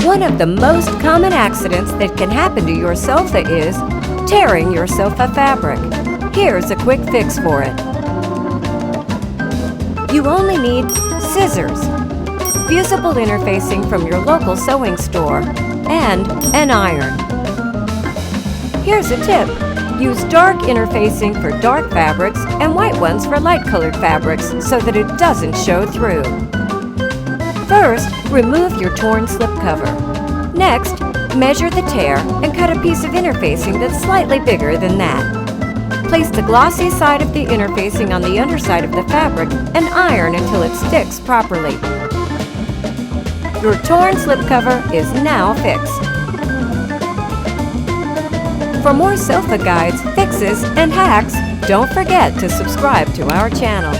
One of the most common accidents that can happen to your sofa is tearing your sofa fabric. Here's a quick fix for it. You only need scissors, fusible interfacing from your local sewing store, and an iron. Here's a tip. Use dark interfacing for dark fabrics and white ones for light-colored fabrics so that it doesn't show through. First, remove your torn slipcover. Next, measure the tear and cut a piece of interfacing that's slightly bigger than that. Place the glossy side of the interfacing on the underside of the fabric and iron until it sticks properly. Your torn slipcover is now fixed. For more sofa guides, fixes, and hacks, don't forget to subscribe to our channel.